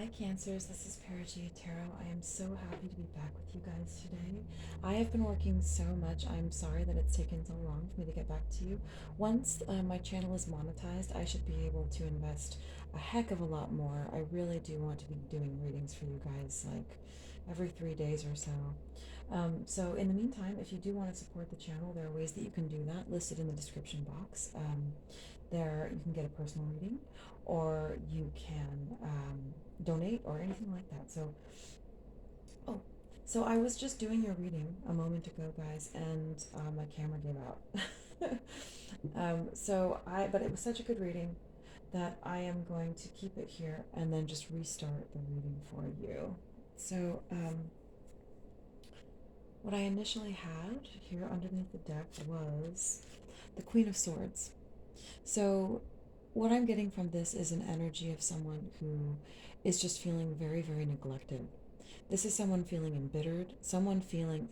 Hi Cancers, this is Perigaea Tarot. I am so happy to be back with you guys today. I have been working so much. I'm sorry that it's taken so long for me to get back to you. Once my channel is monetized, I should be able to invest a heck of a lot more. I really do want to be doing readings for you guys like every 3 days or so. So in the meantime, if you do want to support the channel, there are ways that you can do that listed in the description box. There you can get a personal reading, or you can donate or anything like that. Oh, so I was just doing your reading a moment ago, guys, and my camera gave out. But it was such a good reading that I am going to keep it here and then just restart the reading for you. So, what I initially had here underneath the deck was the Queen of Swords. So, what I'm getting from this is an energy of someone who is just feeling very, very neglected. This is someone feeling embittered, someone feeling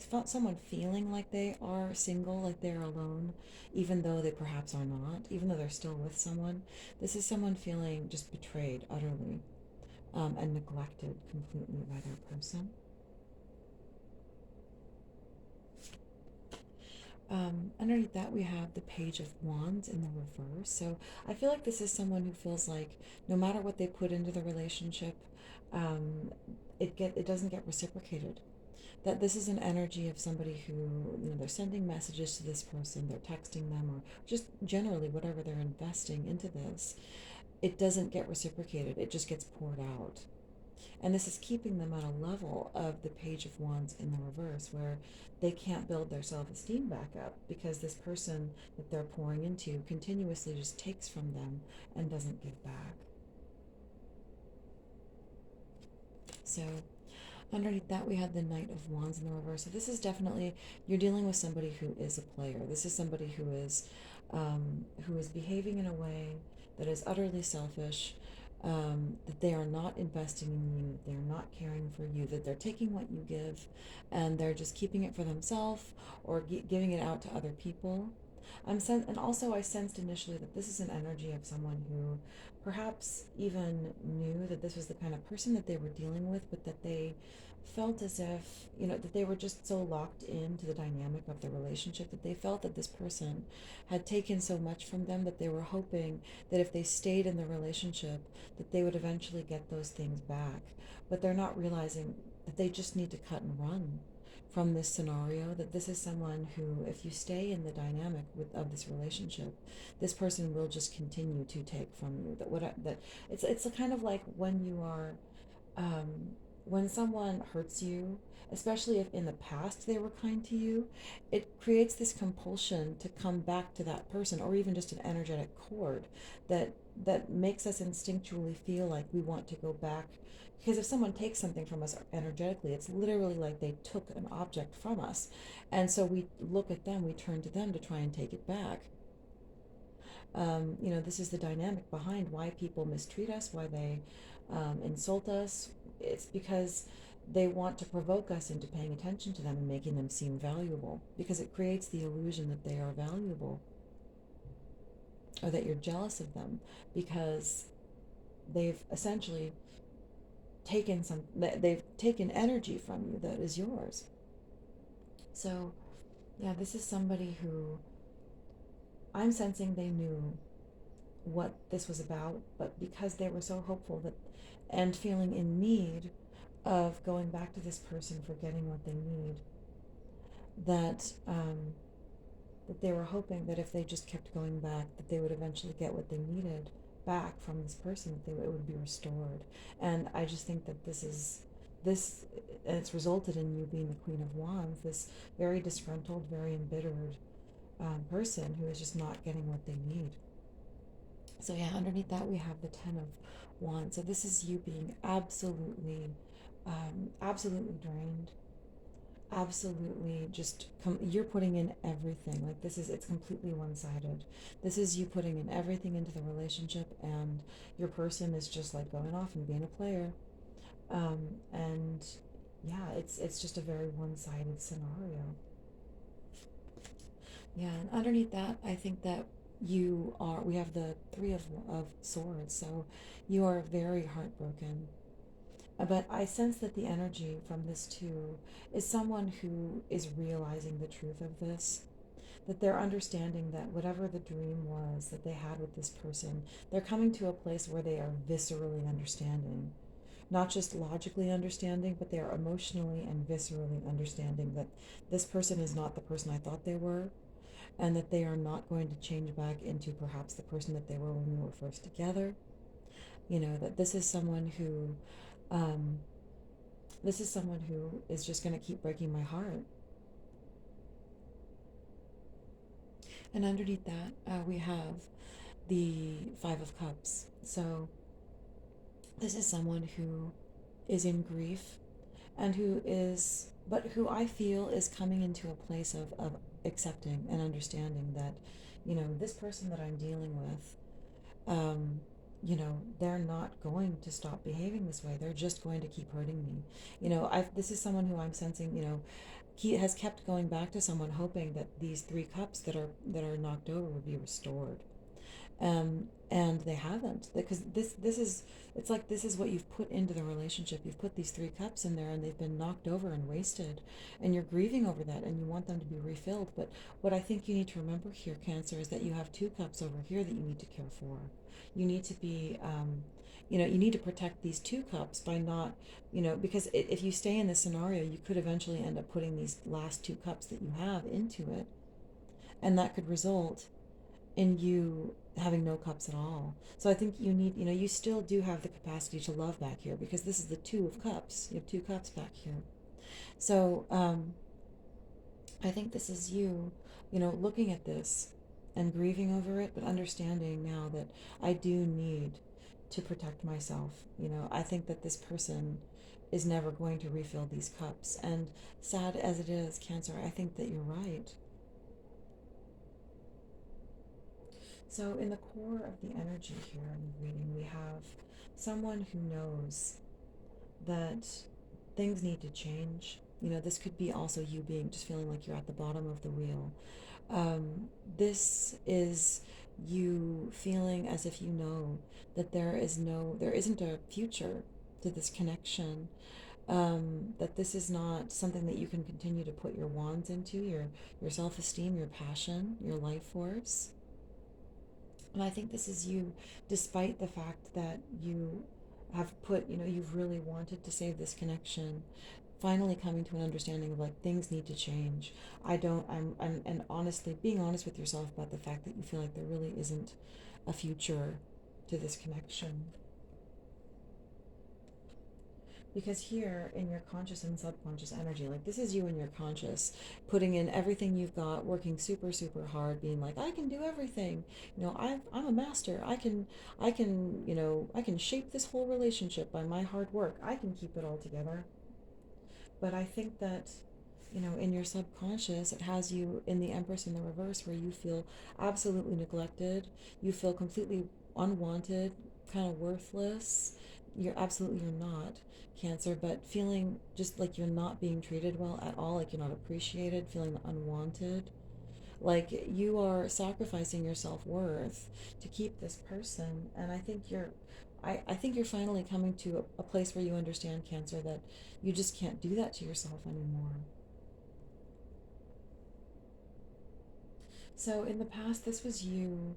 like they are single, like they're alone, even though they perhaps are not, even though they're still with someone. This is someone feeling just betrayed utterly, and neglected completely by their person. Underneath that, we have the Page of Wands in the reverse. So I feel like this is someone who feels like no matter what they put into the relationship, um, it doesn't get reciprocated. That this is an energy of somebody who, they're sending messages to this person, they're texting them, or just generally whatever they're investing into this, it doesn't get reciprocated. It just gets poured out. And this is keeping them at a level of the Page of Wands in the reverse where they can't build their self esteem back up because this person that they're pouring into continuously just takes from them and doesn't give back. So, underneath that, we had the Knight of Wands in the reverse. So, this is definitely, you're dealing with somebody who is a player. This is somebody who is behaving in a way that is utterly selfish, that they are not investing in you, they're not caring for you, that they're taking what you give and they're just keeping it for themselves or giving it out to other people. And also I sensed initially that this is an energy of someone who perhaps even knew that this was the kind of person that they were dealing with, but that they felt as if, that they were just so locked into the dynamic of the relationship that they felt that this person had taken so much from them that they were hoping that if they stayed in the relationship, that they would eventually get those things back. But they're not realizing that they just need to cut and run from this scenario, that this is someone who, if you stay in the dynamic of this relationship, this person will just continue to take from you. That it's a kind of like when you are, when someone hurts you, especially if in the past they were kind to you, it creates this compulsion to come back to that person, or even just an energetic cord that makes us instinctually feel like we want to go back. Because if someone takes something from us energetically, it's literally like they took an object from us. And so we look at them, we turn to them to try and take it back. This is the dynamic behind why people mistreat us, why they insult us. It's because they want to provoke us into paying attention to them and making them seem valuable, because it creates the illusion that they are valuable or that you're jealous of them because they've essentially they've taken energy from you that is yours. So, yeah, this is somebody who I'm sensing they knew what this was about, but because they were so hopeful that and feeling in need of going back to this person for getting what they need, that they were hoping that if they just kept going back, that they would eventually get what they needed back from this person, that it would be restored. And I just think that this, and it's resulted in you being the Queen of Wands, this very disgruntled, very embittered person who is just not getting what they need. So yeah, underneath that we have the Ten of Wands. So this is you being absolutely drained, absolutely just you're putting in everything. Like it's completely one-sided. This is you putting in everything into the relationship, and your person is just like going off and being a player. And yeah, it's just a very one-sided scenario. Yeah, and underneath that, I think that we have the Three of Swords, so you are very heartbroken. But I sense that the energy from this too is someone who is realizing the truth of this, that they're understanding that whatever the dream was that they had with this person, they're coming to a place where they are viscerally understanding. Not just logically understanding, but they are emotionally and viscerally understanding that this person is not the person I thought they were, and that they are not going to change back into perhaps the person that they were when we were first together. That um, this is someone who is just going to keep breaking my heart. And underneath that, we have the Five of Cups. So this is someone who is in grief and but who I feel is coming into a place of accepting and understanding that, this person that I'm dealing with, they're not going to stop behaving this way. They're just going to keep hurting me. This is someone who I'm sensing, he has kept going back to someone hoping that these three cups that are knocked over would be restored, and they haven't, because this is, it's like this is what you've put into the relationship. You've put these three cups in there and they've been knocked over and wasted, and you're grieving over that and you want them to be refilled. But what I think you need to remember here, Cancer, is that you have two cups over here that you need to care for. You need to be you need to protect these two cups by not, because if you stay in this scenario, you could eventually end up putting these last two cups that you have into it, and that could result in you having no cups at all. So I think you need, you still do have the capacity to love back here, because this is the Two of Cups. You have two cups back here. So I think this is you, looking at this and grieving over it, but understanding now that I do need to protect myself. I think that this person is never going to refill these cups. And sad as it is, Cancer, I think that you're right. So, in the core of the energy here in the reading, we have someone who knows that things need to change. This could be also you being just feeling like you're at the bottom of the wheel. This is you feeling as if you know that there isn't a future to this connection. That this is not something that you can continue to put your wands into, your self esteem, your passion, your life force. And I think this is you, despite the fact that you have put, you've really wanted to save this connection, finally coming to an understanding of like things need to change. I don't, I'm and honestly, being honest with yourself about the fact that you feel like there really isn't a future to this connection. Because here in your conscious and subconscious energy, like this is you in your conscious, putting in everything you've got, working super super hard, being like, I can do everything. I'm a master. I can shape this whole relationship by my hard work. I can keep it all together. But I think that, in your subconscious, it has you in the Empress in the reverse, where you feel absolutely neglected. You feel completely unwanted, kind of worthless. You're not, Cancer, but feeling just like you're not being treated well at all, like you're not appreciated, feeling unwanted. Like you are sacrificing your self worth to keep this person. And I think you're finally coming to a place where you understand, Cancer, that you just can't do that to yourself anymore. So in the past, this was you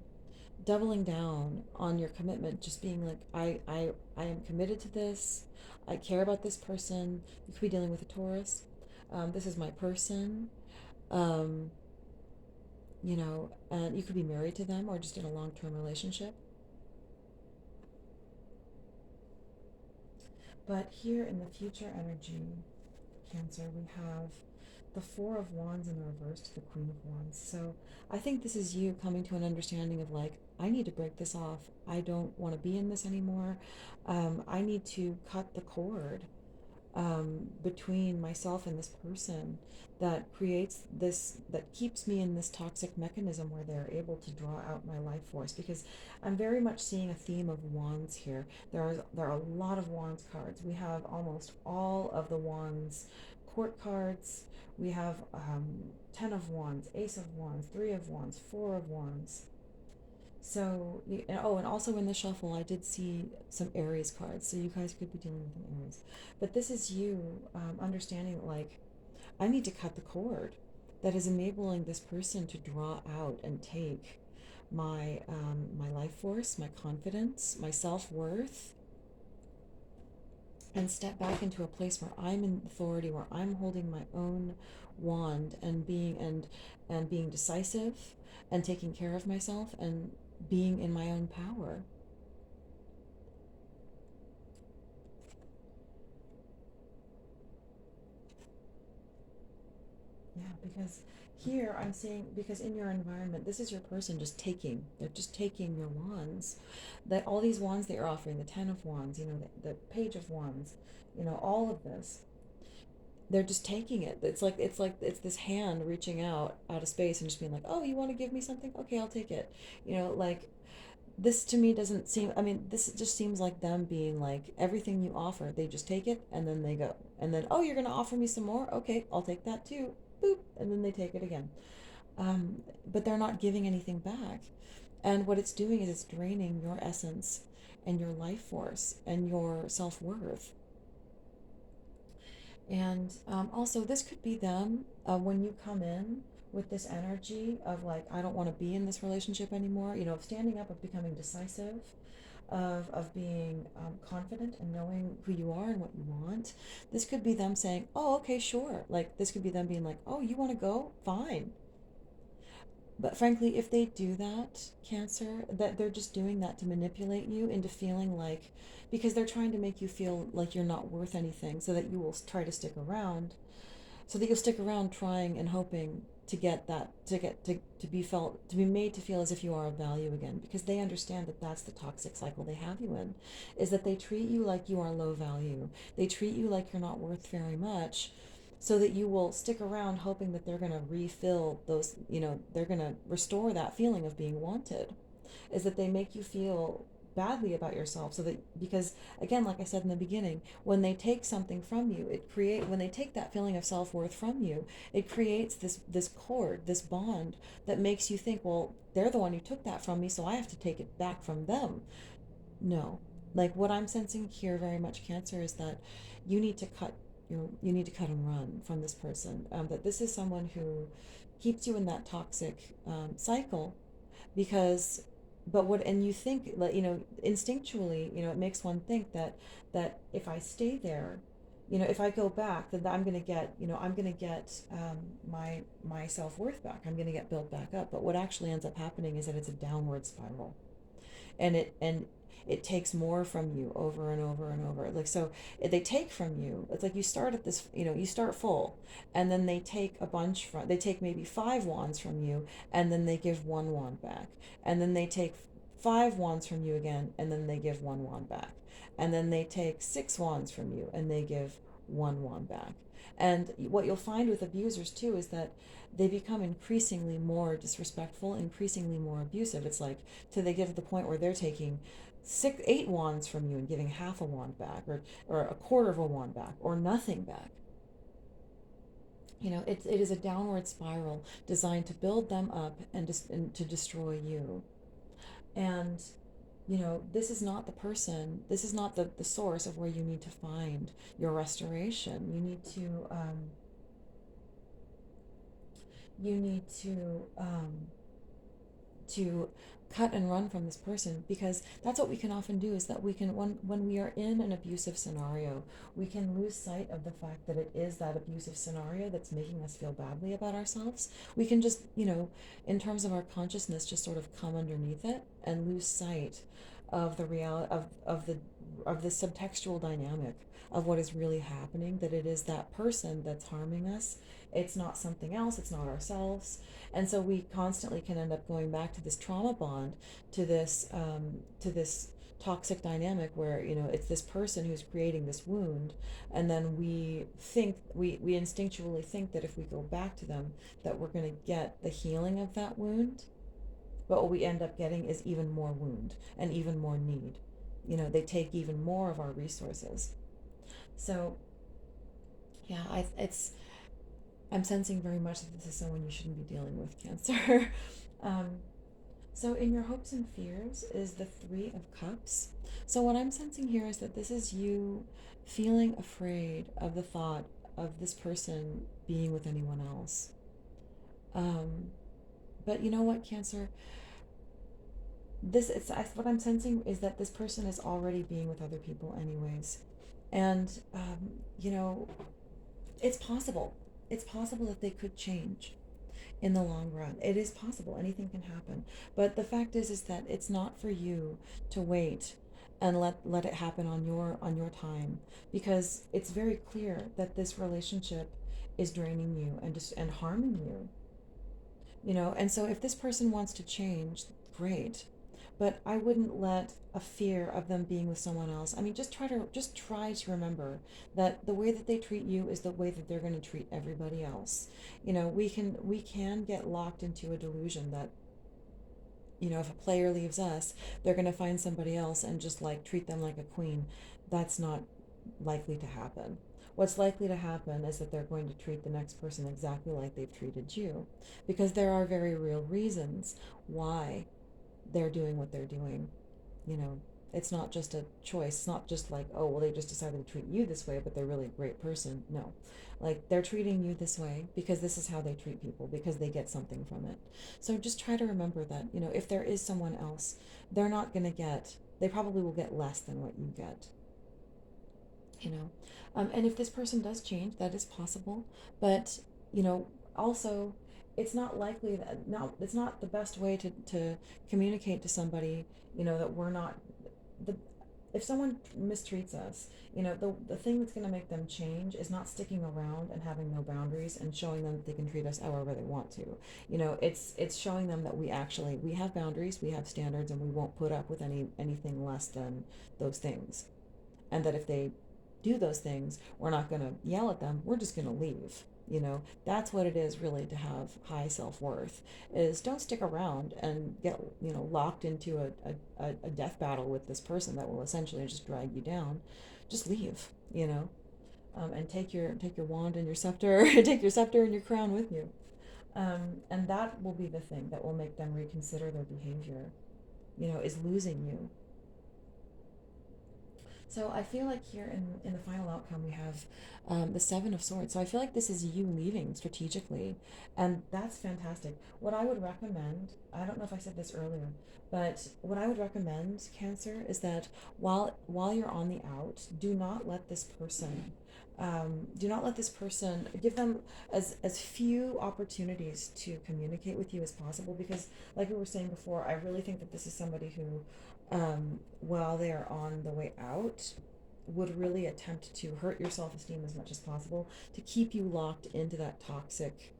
doubling down on your commitment, just being like, I am committed to this. I care about this person. You could be dealing with a Taurus. This is my person. Um, and you could be married to them or just in a long term relationship. But here in the future energy, Cancer, we have the Four of Wands in reverse to the Queen of Wands. So I think this is you coming to an understanding of like, I need to break this off. I don't want to be in this anymore. I need to cut the cord between myself and this person that creates this, that keeps me in this toxic mechanism where they're able to draw out my life force. Because I'm very much seeing a theme of wands here. There are a lot of wands cards. We have almost all of the wands court cards. We have 10 of wands, ace of wands, 3 of wands, 4 of wands. So, and also in the shuffle, I did see some Aries cards. So you guys could be dealing with an Aries. But this is you understanding that, like, I need to cut the cord that is enabling this person to draw out and take my life force, my confidence, my self worth, and step back into a place where I'm in authority, where I'm holding my own wand and being decisive and taking care of myself and being in my own power. Yeah, because here I'm seeing, because in your environment, this is your person just taking. They're just taking your wands. That all these wands that you're offering, the 10 of Wands, the Page of Wands, all of this, they're just taking it. It's this hand reaching out of space and just being like, oh, you want to give me something? Okay, I'll take it. Like, this to me doesn't seem, I mean, this just seems like them being like, everything you offer, they just take it and then they go. And then, oh, you're going to offer me some more? Okay, I'll take that too. Boop. And then they take it again. But they're not giving anything back. And what it's doing is it's draining your essence and your life force and your self worth. And also, this could be them when you come in with this energy of like, I don't want to be in this relationship anymore, of standing up, of becoming decisive, of being confident and knowing who you are and what you want. This could be them saying, oh, okay, sure. Like, this could be them being like, oh, you want to go? Fine. But frankly, if they do that, Cancer, that they're just doing that to manipulate you into feeling like, because they're trying to make you feel like you're not worth anything so that you will try to stick around, so that you'll stick around trying and hoping to get that, to be felt, to be made to feel as if you are of value again, because they understand that that's the toxic cycle they have you in, is that they treat you like you are low value. They treat you like you're not worth very much, so that you will stick around hoping that they're going to refill those, they're going to restore that feeling of being wanted. Is that they make you feel badly about yourself, so that, because again, like I said in the beginning, when they take something from you, when they take that feeling of self-worth from you, it creates this cord, this bond that makes you think, well, they're the one who took that from me, so I have to take it back from them. No. Like, what I'm sensing here very much, Cancer, is that you need to cut you need to cut and run from this person. That this is someone who keeps you in that toxic cycle, because, and you think, like, instinctually, it makes one think that if I stay there, if I go back, then I'm going to get, my self-worth back. I'm going to get built back up. But what actually ends up happening is that it's a downward spiral, and it takes more from you over and over and over. Like, so they take from you. It's like you start at this, you start full, and then they take maybe 5 wands from you, and then they give 1 wand back, and then they take 5 wands from you again, and then they give 1 wand back, and then they take 6 wands from you, and they give 1 wand back. And what you'll find with abusers too is that they become increasingly more disrespectful, increasingly more abusive. It's like, till they get to the point where they're taking 8 wands from you and giving half a wand back, or a quarter of a wand back, or nothing back. It is a downward spiral designed to build them up and to destroy you. And this is not the person, this is not the source of where you need to find your restoration. You need to cut and run from this person, because that's what we can often do, is that we can, when we are in an abusive scenario, we can lose sight of the fact that it is that abusive scenario that's making us feel badly about ourselves. We can just, in terms of our consciousness, just sort of come underneath it and lose sight of the reality of the subtextual dynamic of what is really happening, that it is that person that's harming us. It's not something else, it's not ourselves. And so we constantly can end up going back to this trauma bond, to this toxic dynamic where, it's this person who's creating this wound, and then we instinctually think that if we go back to them, that we're going to get the healing of that wound. But what we end up getting is even more wound and even more need. They take even more of our resources. So yeah, I'm sensing very much that this is someone you shouldn't be dealing with, Cancer. um, So in your hopes and fears is the Three of Cups. So what I'm sensing here is that this is you feeling afraid of the thought of this person being with anyone else. Um, but you know what, Cancer? What I'm sensing is that this person is already being with other people anyways. And, you know, it's possible. It's possible that they could change in the long run. It is possible. Anything can happen. But the fact is that it's not for you to wait and let it happen on your time, because it's very clear that this relationship is draining you and harming you. You know, and so if this person wants to change, great. But I wouldn't let a fear of them being with someone else. I mean, just try to remember that the way that they treat you is the way that they're going to treat everybody else. You know, we can get locked into a delusion that, you know, if a player leaves us, they're going to find somebody else and just like treat them like a queen. That's not likely to happen. What's likely to happen is that they're going to treat the next person exactly like they've treated you, because there are very real reasons why they're doing what they're doing. You know, it's not just a choice. It's not just like, oh, well, they just decided to treat you this way, but they're really a great person. No. Like, they're treating you this way because this is how they treat people, because they get something from it. So just try to remember that, you know, if there is someone else, they're not going to get, they probably will get less than what you get, you know. And if this person does change, that is possible. But, you know, also, it's not likely that, no, it's not the best way to communicate to somebody, you know, that we're not the if someone mistreats us, you know, the thing that's going to make them change is not sticking around and having no boundaries and showing them that they can treat us however they want to. You know, it's showing them that we have boundaries, we have standards, and we won't put up with anything less than those things. And that if they do those things, we're not going to yell at them, we're just going to leave. You know, that's what it is really to have high self-worth, is don't stick around and get, you know, locked into a death battle with this person that will essentially just drag you down. Just leave, you know. And take your wand and your scepter take your scepter and your crown with you. And that will be the thing that will make them reconsider their behavior, you know, is losing you. So I feel like here in the final outcome we have the Seven of Swords. So I feel like this is you leaving strategically, and that's fantastic. What I would recommend, I don't know if I said this earlier, but what I would recommend, Cancer, is that while you're on the out, do not let this person, give them as few opportunities to communicate with you as possible, because like we were saying before, I really think that this is somebody who, while they are on the way out, would really attempt to hurt your self-esteem as much as possible to keep you locked into that toxic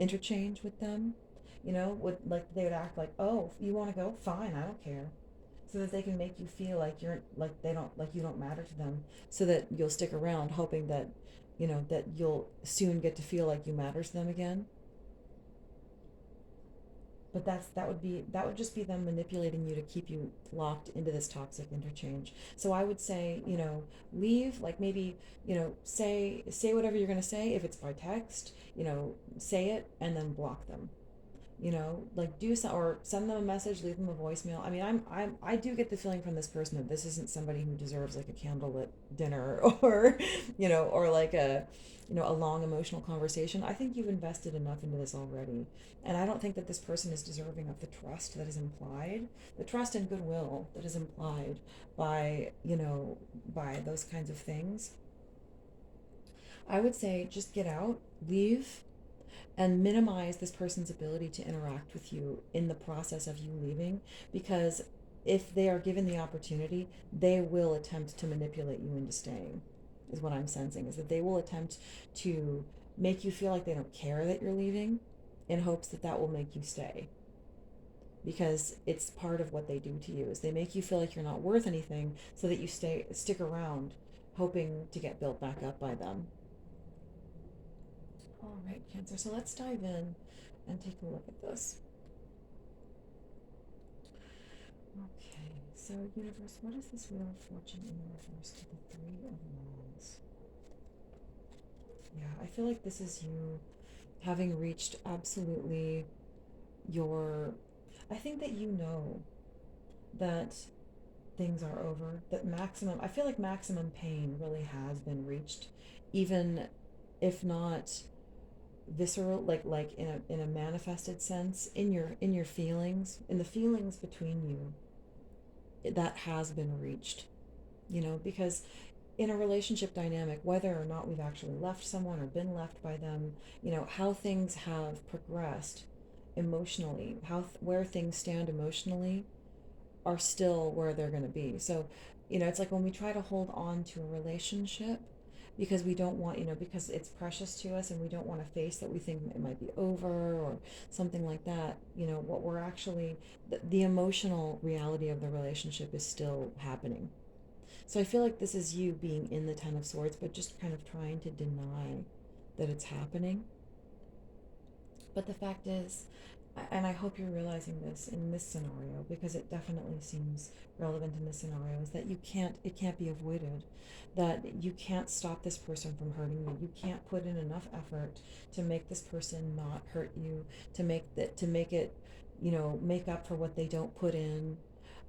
interchange with them. You know, would like they would act like, oh, you want to go, fine, I don't care, so that they can make you feel like you're like they don't like you don't matter to them, so that you'll stick around hoping that, you know, that you'll soon get to feel like you matter to them again. But that would just be them manipulating you to keep you locked into this toxic interchange. So I would say, you know, leave, like maybe, you know, say whatever you're going to say. If it's by text, you know, say it and then block them. You know, like do some, or send them a message, leave them a voicemail. I mean, I do get the feeling from this person that this isn't somebody who deserves like a candlelit dinner or, you know, or like a, you know, a long emotional conversation. I think you've invested enough into this already, and I don't think that this person is deserving of the trust that is implied, the trust and goodwill that is implied by, you know, by those kinds of things. I would say just get out, leave, and minimize this person's ability to interact with you in the process of you leaving, because if they are given the opportunity, they will attempt to manipulate you into staying, is what I'm sensing, is that they will attempt to make you feel like they don't care that you're leaving, in hopes that that will make you stay, because it's part of what they do to you, is they make you feel like you're not worth anything so that you stick around hoping to get built back up by them. All right, Cancer. So let's dive in and take a look at this. Okay, so universe, what is this Wheel of Fortune in reverse to the Three of Wands? Yeah, I feel like this is you having reached absolutely your, I think that you know that things are over, that maximum, I feel like maximum pain really has been reached, even if not visceral, like in a manifested sense, in your feelings, in the feelings between you, that has been reached, you know, because in a relationship dynamic, whether or not we've actually left someone or been left by them, you know, how things have progressed emotionally, where things stand emotionally are still where they're going to be. So, you know, it's like when we try to hold on to a relationship because we don't want, you know, because it's precious to us and we don't want to face that we think it might be over or something like that, you know, what we're actually, the emotional reality of the relationship is still happening. So I feel like this is you being in the Ten of Swords, but just kind of trying to deny that it's happening. But the fact is, and I hope you're realizing this in this scenario because it definitely seems relevant in this scenario, is that it can't be avoided. That you can't stop this person from hurting you. You can't put in enough effort to make this person not hurt you, to make it, you know, make up for what they don't put in.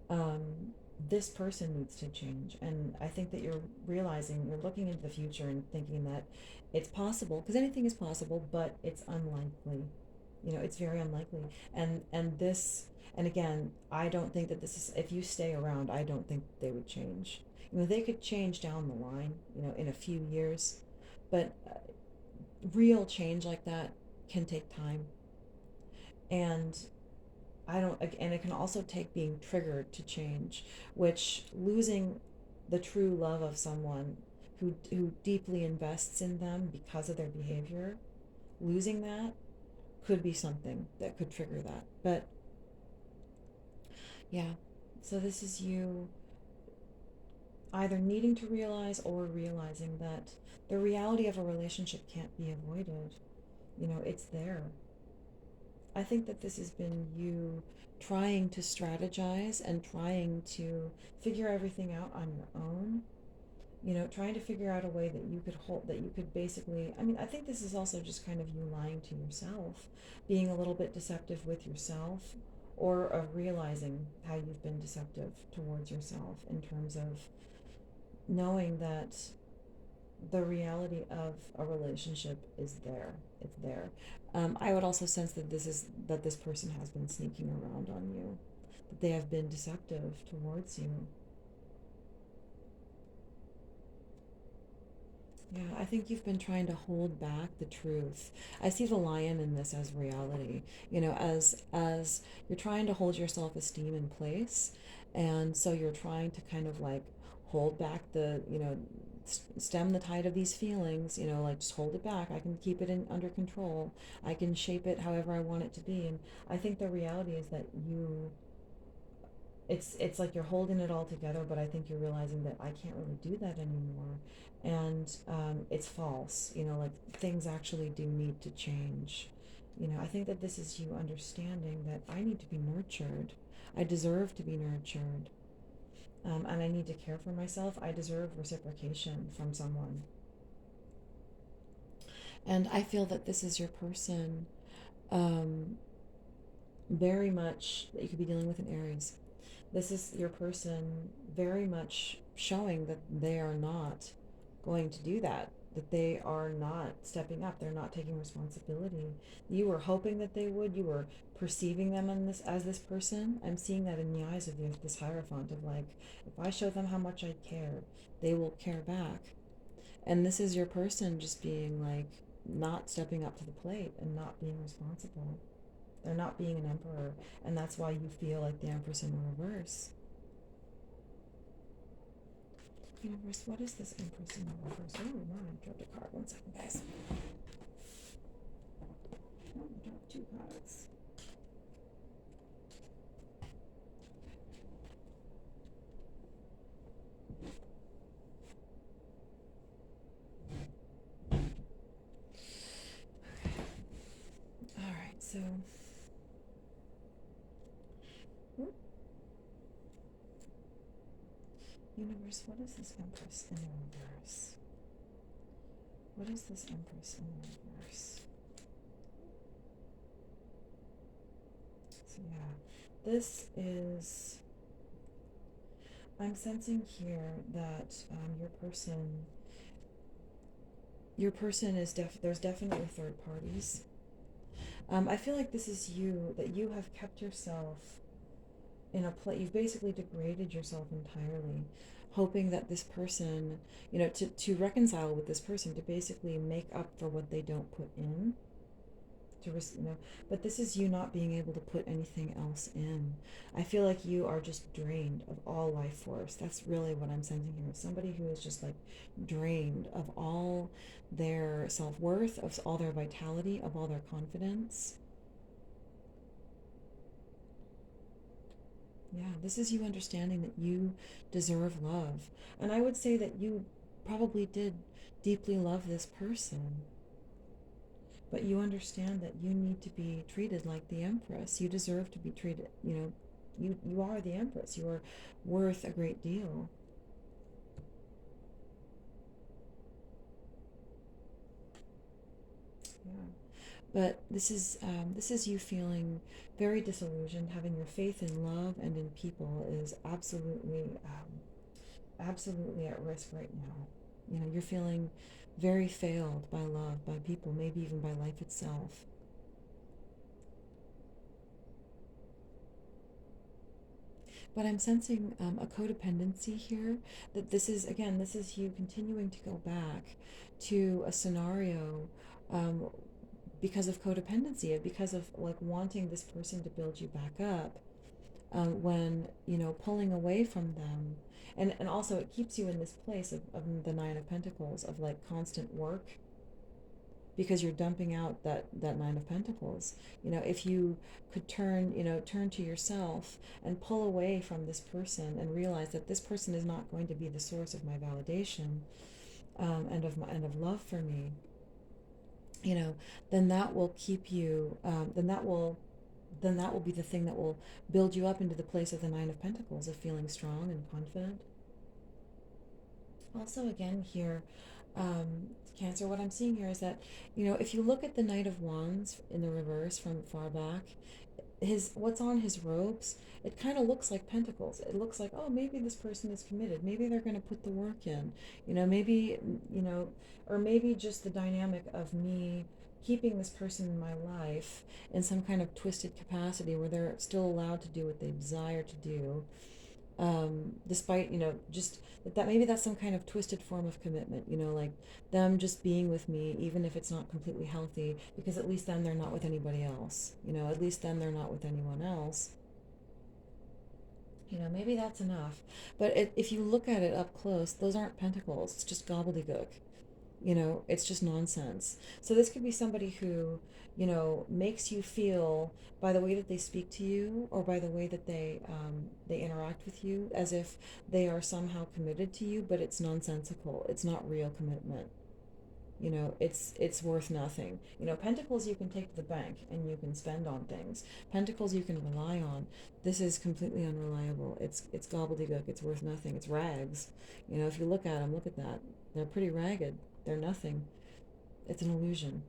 um, this person needs to change. And I think that you're realizing, you're looking into the future and thinking that it's possible, because anything is possible, but it's unlikely. You know, it's very unlikely. And this, and again, I don't think that this is, if you stay around, I don't think they would change. You know, they could change down the line, you know, in a few years, but real change like that can take time. And I don't, and it can also take being triggered to change, which losing the true love of someone who deeply invests in them because of their behavior, losing that could be something that could trigger that. But yeah, so this is you either needing to realize or realizing that the reality of a relationship can't be avoided. You know, it's there. I think that this has been you trying to strategize and trying to figure everything out on your own. You know, trying to figure out a way that you could hold, that you could basically, I mean, I think this is also just kind of you lying to yourself, being a little bit deceptive with yourself, or of realizing how you've been deceptive towards yourself in terms of knowing that the reality of a relationship is there. It's there. I would also sense that this person has been sneaking around on you, that they have been deceptive towards you. Yeah, I think you've been trying to hold back the truth. I see the lion in this as reality, you know, as you're trying to hold your self-esteem in place, and so you're trying to kind of like hold back the, you know, stem the tide of these feelings, you know, like just hold it back. I can keep it in under control. I can shape it however I want it to be. And I think the reality is that it's like you're holding it all together, but I think you're realizing that I can't really do that anymore. And it's false, you know, like things actually do need to change. You know, I think that this is you understanding that I need to be nurtured. I deserve to be nurtured. And I need to care for myself. I deserve reciprocation from someone. And I feel that this is your person, um, very much that you could be dealing with an Aries. This is your person very much showing that they are not going to do that, that they are not stepping up, they're not taking responsibility. You were hoping that they would, you were perceiving them in this as this person. I'm seeing that in the eyes of this Hierophant of like, if I show them how much I care, they will care back. And this is your person just being like, not stepping up to the plate and not being responsible. They're not being an emperor, and that's why you feel like the Empress in reverse. Universe, what is this Empress in reverse? Oh, no, I dropped a card. 1 second, guys. Oh, I dropped 2 cards. All right, so Universe, what is this Empress in reverse? What is this Empress in reverse? So yeah, this is, I'm sensing here that your person is there's definitely third parties. I feel like this is you, that you have kept yourself in a place, you've basically degraded yourself entirely, hoping that this person, to reconcile with this person, to basically make up for what they don't put in, but this is you not being able to put anything else in. I feel like you are just drained of all life force. That's really what I'm sensing here. Somebody who is just like drained of all their self-worth, of all their vitality, of all their confidence. Yeah, this is you understanding that you deserve love. And I would say that you probably did deeply love this person, but you understand that you need to be treated like the Empress. You deserve to be treated, you are the Empress. You are worth a great deal. Yeah. But this is you feeling very disillusioned. Having your faith in love and in people is absolutely at risk right now. You're feeling very failed by love, by people, maybe even by life itself. But I'm sensing a codependency here, that this is you continuing to go back to a scenario, um, because of codependency, because of like wanting this person to build you back up, when, pulling away from them. And also it keeps you in this place of the Nine of Pentacles, of like constant work, because you're dumping out that Nine of Pentacles. If you could turn to yourself and pull away from this person and realize that this person is not going to be the source of my validation, and of love for me, then that will keep you, then that will be the thing that will build you up into the place of the Nine of Pentacles, of feeling strong and confident. Also, again, here, Cancer, what I'm seeing here is that, if you look at the Knight of Wands in the reverse from far back, what's on his robes, it kind of looks like pentacles. It looks like, oh, maybe this person is committed. Maybe they're going to put the work in. Maybe, or maybe just the dynamic of me keeping this person in my life in some kind of twisted capacity where they're still allowed to do what they desire to do, despite, just that maybe that's some kind of twisted form of commitment, like them just being with me even if it's not completely healthy, because at least then they're not with anybody else, at least then they're not with anyone else. Maybe that's enough. But if you look at it up close, those aren't pentacles. It's just gobbledygook. It's just nonsense. So this could be somebody who, makes you feel, by the way that they speak to you, or by the way that they interact with you, as if they are somehow committed to you, but it's nonsensical. It's not real commitment. It's worth nothing. Pentacles you can take to the bank and you can spend on things. Pentacles you can rely on. This is completely unreliable. It's gobbledygook. It's worth nothing. It's rags. If you look at them, look at that. They're pretty ragged. They're nothing. It's an illusion.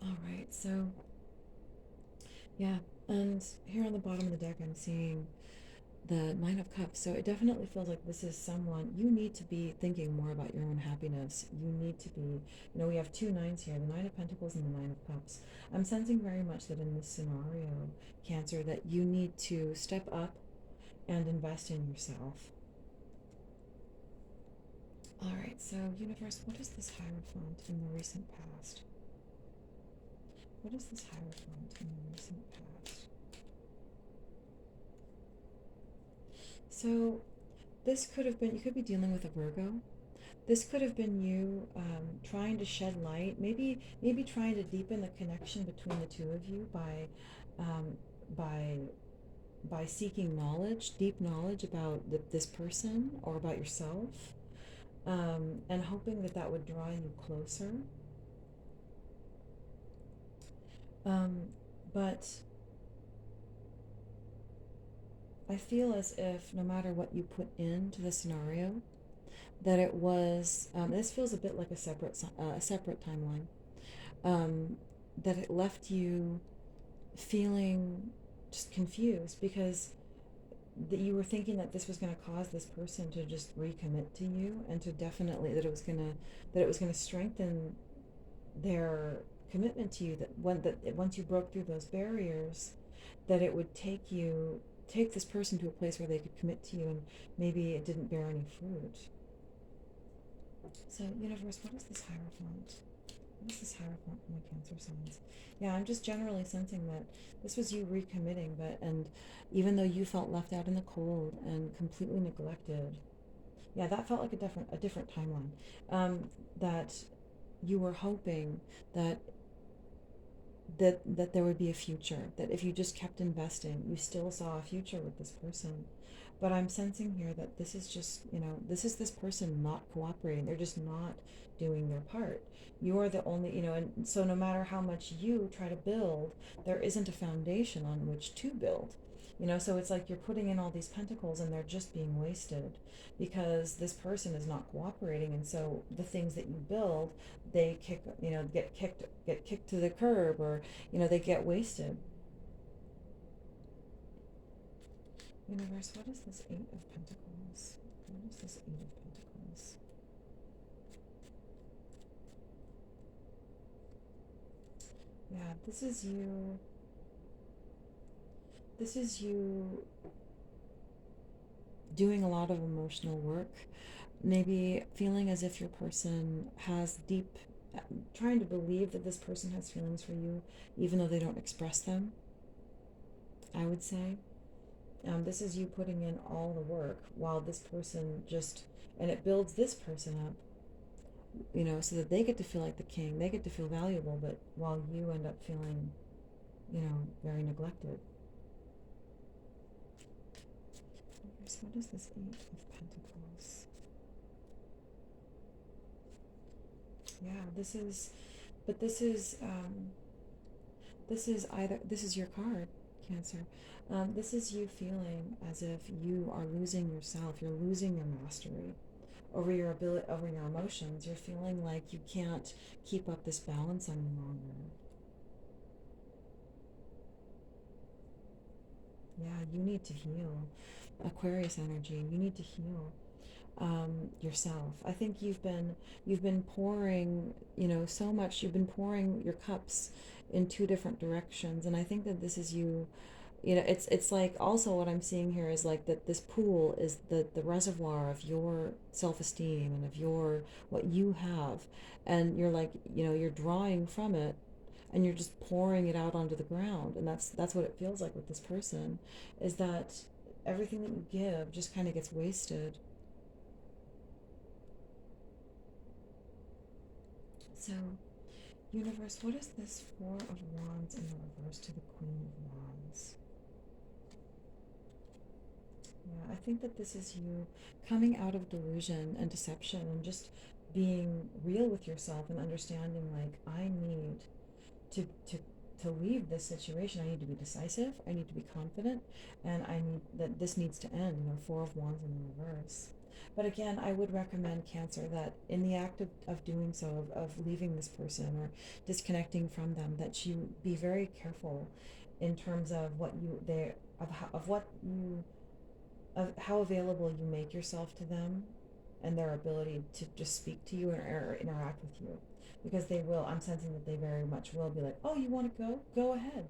All right, so yeah, and here on the bottom of the deck, I'm seeing the Nine of Cups. So it definitely feels like this is someone you need to be thinking more about your own happiness. You need to be, we have two nines here, the Nine of Pentacles and the Nine of Cups. I'm sensing very much that in this scenario, Cancer, that you need to step up and invest in yourself. All right, so universe, what is this Hierophant in the recent past? What is this Hierophant in the recent past? So this could have been, you could be dealing with a Virgo. This could have been you, trying to shed light, maybe trying to deepen the connection between the two of you um, by seeking knowledge, deep knowledge about this person or about yourself. and hoping that that would draw you closer. Um, but I feel as if no matter what you put into the scenario, that it was, this feels a bit like a separate timeline, um, that it left you feeling just confused because that you were thinking that this was going to cause this person to just recommit to you, and to definitely that it was going to strengthen their commitment to you, that once you broke through those barriers, that it would take this person to a place where they could commit to you, and maybe it didn't bear any fruit. So, universe, what is this Hierophant? What is this Hierophant for my Cancer signs? Yeah, I'm just generally sensing that this was you recommitting, and even though you felt left out in the cold and completely neglected, yeah, that felt like a different timeline. That you were hoping that that there would be a future, that if you just kept investing, you still saw a future with this person. But I'm sensing here that this is just, this is this person not cooperating. They're just not doing their part. You're the only, and so no matter how much you try to build, there isn't a foundation on which to build. So it's like you're putting in all these pentacles and they're just being wasted because this person is not cooperating. And so the things that you build, they get kicked to the curb, or they get wasted. Universe, what is this Eight of Pentacles? What is this Eight of Pentacles? Yeah, this is you doing a lot of emotional work, maybe feeling as if your person has deep, trying to believe that this person has feelings for you even though they don't express them, I would say. This is you putting in all the work while this person just, and it builds this person up, so that they get to feel like the king, they get to feel valuable, but while you end up feeling, very neglected. So what is this Eight of Pentacles? Yeah, but this is your card, Cancer. This is you feeling as if you are losing yourself. You're losing your mastery over your ability, over your emotions. You're feeling like you can't keep up this balance any longer. Yeah, you need to heal. Aquarius energy. You need to heal, yourself. I think you've been pouring, so much. You've been pouring your cups in two different directions, and I think that this is you. It's like, also what I'm seeing here is like that this pool is the reservoir of your self-esteem and of your what you have, and you're like, you're drawing from it, and you're just pouring it out onto the ground, and that's what it feels like with this person, is that everything that you give just kind of gets wasted. So, universe, what is this Four of Wands in the reverse to the Queen of Wands? Yeah, I think that this is you coming out of delusion and deception and just being real with yourself and understanding, like, I need to to to leave this situation. I need to be decisive, I need to be confident, and I need that this needs to end, Four of Wands in the reverse. But again, I would recommend, Cancer, that in the act of doing so, of leaving this person or disconnecting from them, that you be very careful in terms of what you they of what you of how available you make yourself to them, and their ability to just speak to you or interact with you, because they will, I'm sensing that they very much will be like, oh, you want to go ahead,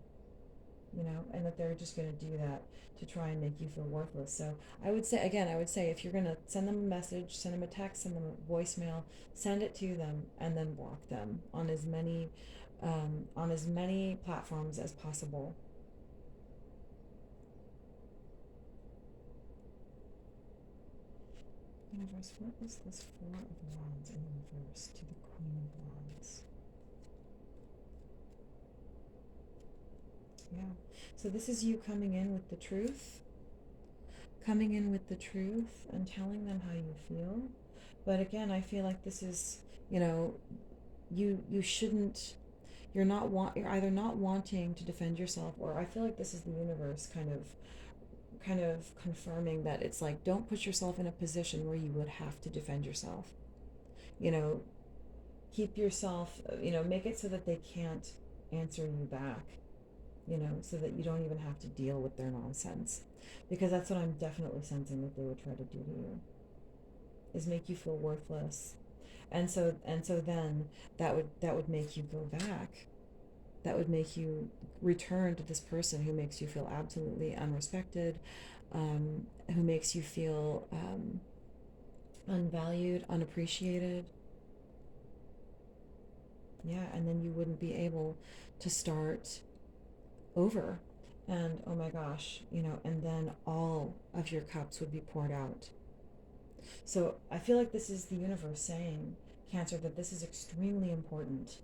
and that they're just going to do that to try and make you feel worthless. So I would say if you're going to send them a message, send them a text, send them a voicemail, send it to them, and then block them on as many platforms as possible. Universe, what is this Four of Wands in reverse to the Queen of Wands? Yeah. So this is you coming in with the truth and telling them how you feel, But again, I feel like this is, you know, you shouldn't, you're either not wanting to defend yourself, or I feel like this is the universe kind of confirming that it's like, don't put yourself in a position where you would have to defend yourself. You know, keep yourself, make it so that they can't answer you back, so that you don't even have to deal with their nonsense. Because that's what I'm definitely sensing that they would try to do to you, is make you feel worthless. And so then that would make you go back. That would make you return to this person who makes you feel absolutely unrespected, who makes you feel unvalued, unappreciated. Yeah, and then you wouldn't be able to start over. And oh my gosh, and then all of your cups would be poured out. So I feel like this is the universe saying, Cancer, that this is extremely important,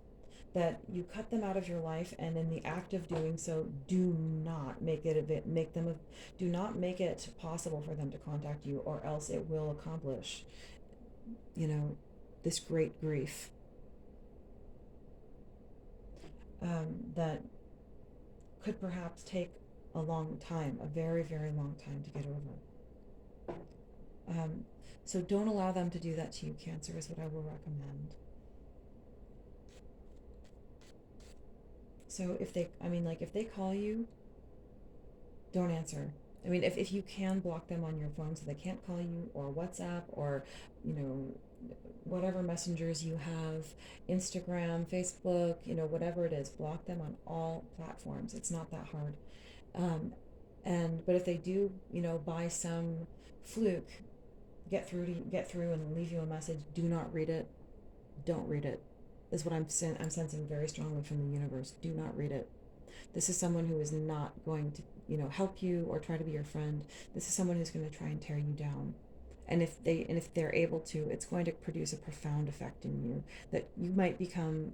that you cut them out of your life, and in the act of doing so, do not do not make it possible for them to contact you, or else it will accomplish, you know, this great grief, that could perhaps take a long time, a very, very long time to get over. So don't allow them to do that to you, Cancer, is what I will recommend. So if they call you, don't answer. I mean, if you can, block them on your phone so they can't call you, or WhatsApp, or, you know, whatever messengers you have, Instagram, Facebook, whatever it is, block them on all platforms. It's not that hard. But if they do, by some fluke, get through and leave you a message, do not read it. Don't read it. Is what I'm sensing very strongly from the universe. Do not read it. This is someone who is not going to, help you or try to be your friend. This is someone who's going to try and tear you down. And if they're able to, it's going to produce a profound effect in you, that you might become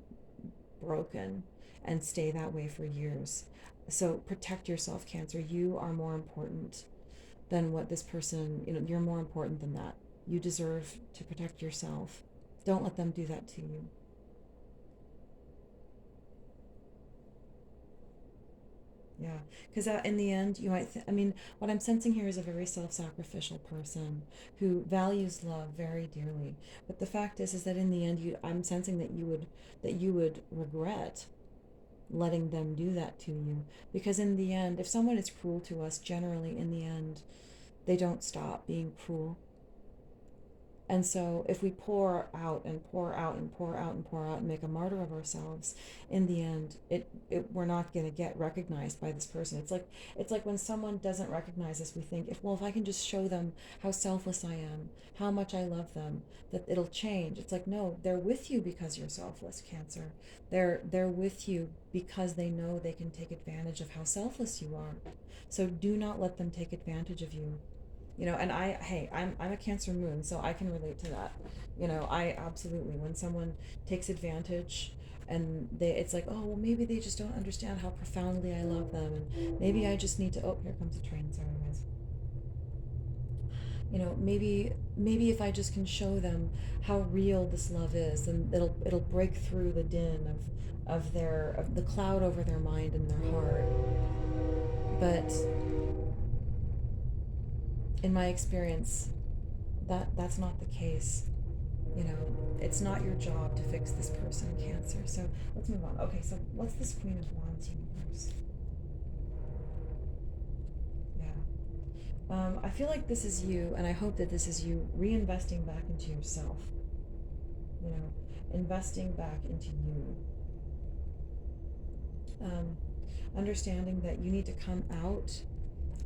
broken and stay that way for years. So protect yourself, Cancer. You are more important than what this person, you're more important than that. You deserve to protect yourself. Don't let them do that to you. Yeah, because in the end, what I'm sensing here is a very self-sacrificial person who values love very dearly. But the fact is that in the end, I'm sensing that you would regret letting them do that to you. Because in the end, if someone is cruel to us, generally in the end, they don't stop being cruel. And so if we pour out and pour out and pour out and pour out and make a martyr of ourselves, in the end, we're not going to get recognized by this person. It's like when someone doesn't recognize us, we think, if I can just show them how selfless I am, how much I love them, that it'll change. It's like, no, they're with you because you're selfless, Cancer. They're with you because they know they can take advantage of how selfless you are. So do not let them take advantage of you. And I'm a Cancer moon, so I can relate to that. I absolutely, when someone takes advantage, and it's like, oh, well, maybe they just don't understand how profoundly I love them, and maybe I just need to, oh, here comes a train, sorry guys. Maybe if I just can show them how real this love is, then it'll break through the din of the cloud over their mind and their heart. But in my experience, that's not the case. It's not your job to fix this person, Cancer. So let's move on. Okay, so what's this Queen of Wands universe? Yeah. I feel like this is you, and I hope that this is you reinvesting back into yourself. Investing back into you. Understanding that you need to come out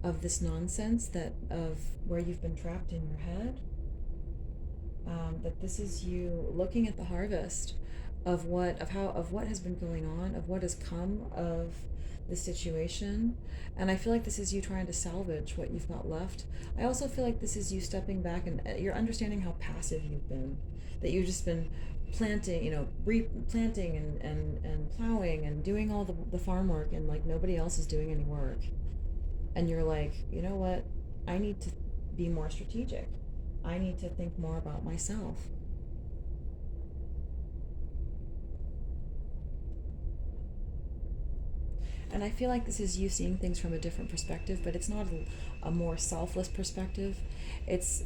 of this nonsense, of where you've been trapped in your head. That this is you looking at the harvest of what has been going on, of what has come of the situation. And I feel like this is you trying to salvage what you've got left. I also feel like this is you stepping back, and you're understanding how passive you've been, that you've just been planting, replanting and plowing and doing all the farm work, and like nobody else is doing any work. And you're like, you know what, I need to be more strategic. I need to think more about myself. And I feel like this is you seeing things from a different perspective, but it's not a more selfless perspective. It's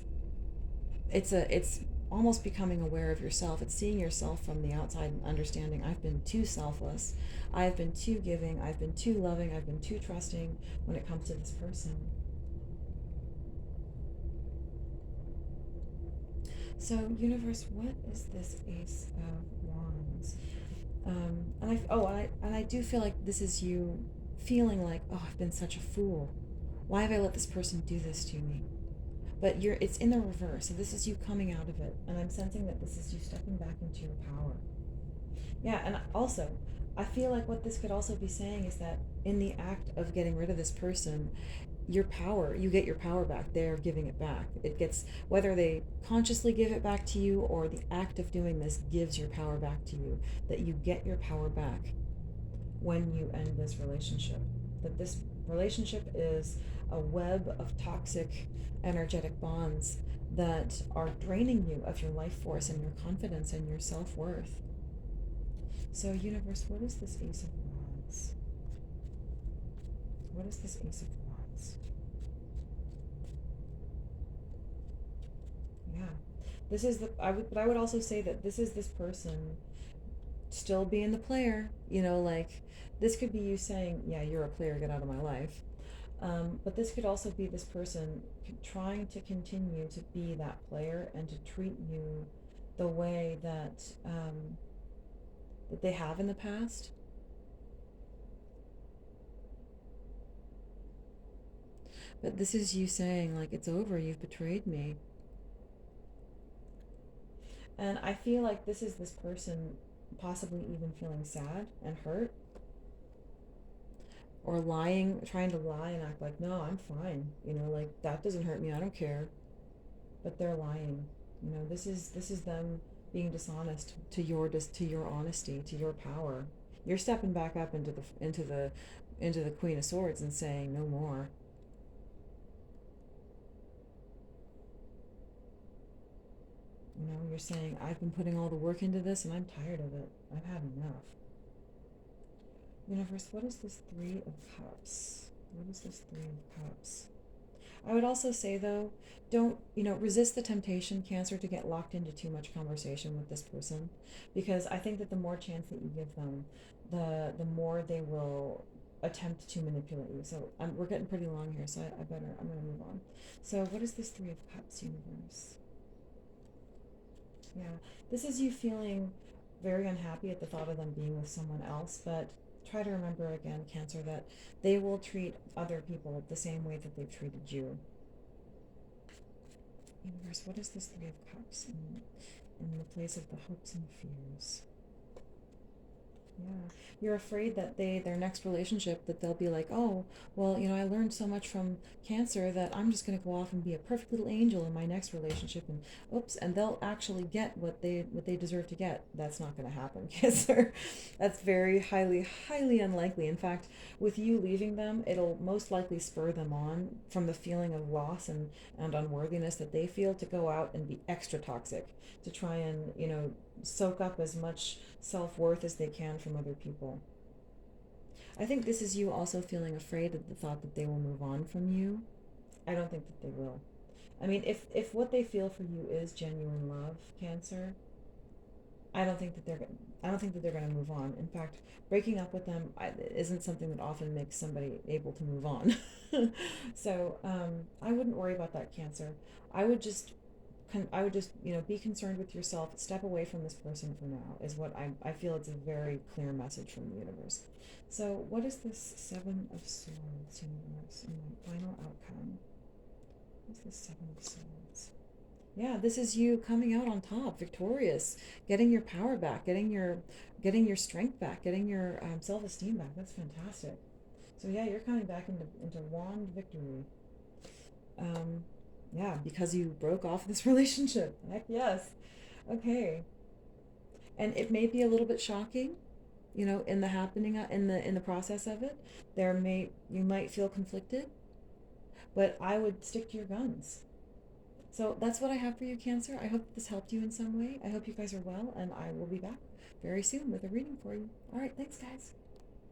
it's almost becoming aware of yourself. It's seeing yourself from the outside and understanding I've been too selfless. I've been too giving. I've been too loving. I've been too trusting when it comes to this person. So, universe, what is this Ace of Wands? And I do feel like this is you feeling like, oh, I've been such a fool. Why have I let this person do this to me? But it's in the reverse. So this is you coming out of it, and I'm sensing that this is you stepping back into your power. Yeah, and also, I feel like what this could also be saying is that in the act of getting rid of this person, your power, you get your power back. They're giving it back. It gets, whether they consciously give it back to you or the act of doing this gives your power back to you, that you get your power back when you end this relationship. That this relationship is a web of toxic energetic bonds that are draining you of your life force and your confidence and your self worth. So, universe, what is this Ace of Wands? What is this Ace of Wands? Yeah. This is the but I would also say that this is this person still being the player, like this could be you saying, yeah, you're a player, get out of my life. But this could also be this person trying to continue to be that player and to treat you the way that they have in the past. But this is you saying, like, it's over, you've betrayed me. And I feel like this is this person possibly even feeling sad and hurt, or lying, trying to lie and act like, no, I'm fine. Like, that doesn't hurt me, I don't care. But they're lying. This is them being dishonest to your honesty, to your power. You're stepping back up into the Queen of Swords and saying no more. You're saying, I've been putting all the work into this and I'm tired of it. I've had enough. Universe, what is this Three of Cups? What is this Three of Cups? I would also say, though, don't, resist the temptation, Cancer, to get locked into too much conversation with this person, because I think that the more chance that you give them, the more they will attempt to manipulate you. So we're getting pretty long here, so I'm going to move on. So what is this Three of Cups, universe? Yeah, this is you feeling very unhappy at the thought of them being with someone else, but try to remember again, Cancer, that they will treat other people the same way that they've treated you. Universe, what is this Three of Cups in the place of the hopes and fears? Yeah. You're afraid that their next relationship, that they'll be like, oh, well, I learned so much from Cancer that I'm just going to go off and be a perfect little angel in my next relationship, and oops, and they'll actually get what they deserve to get. That's not going to happen, Cancer. That's very highly unlikely. In fact, with you leaving them, it'll most likely spur them on from the feeling of loss and unworthiness that they feel, to go out and be extra toxic, to try and, soak up as much self worth as they can from other people. I think this is you also feeling afraid of the thought that they will move on from you. I don't think that they will. I mean, if what they feel for you is genuine love, Cancer, I don't think that they're I don't think that they're going to move on. In fact, breaking up with them isn't something that often makes somebody able to move on. So I wouldn't worry about that, Cancer. I would just be concerned with yourself. Step away from this person for now, is what I feel. It's a very clear message from the universe. So what is this Seven of Swords, universe, and my final outcome? What's this Seven of Swords? Yeah, this is you coming out on top, victorious, getting your power back, getting your strength back, getting your self-esteem back. That's fantastic. So yeah, you're coming back into wand victory. Um, yeah, because you broke off this relationship. Heck yes. Okay. And it may be a little bit shocking, in the happening, in the process of it. You might feel conflicted, but I would stick to your guns. So that's what I have for you, Cancer. I hope this helped you in some way. I hope you guys are well, and I will be back very soon with a reading for you. All right, thanks, guys.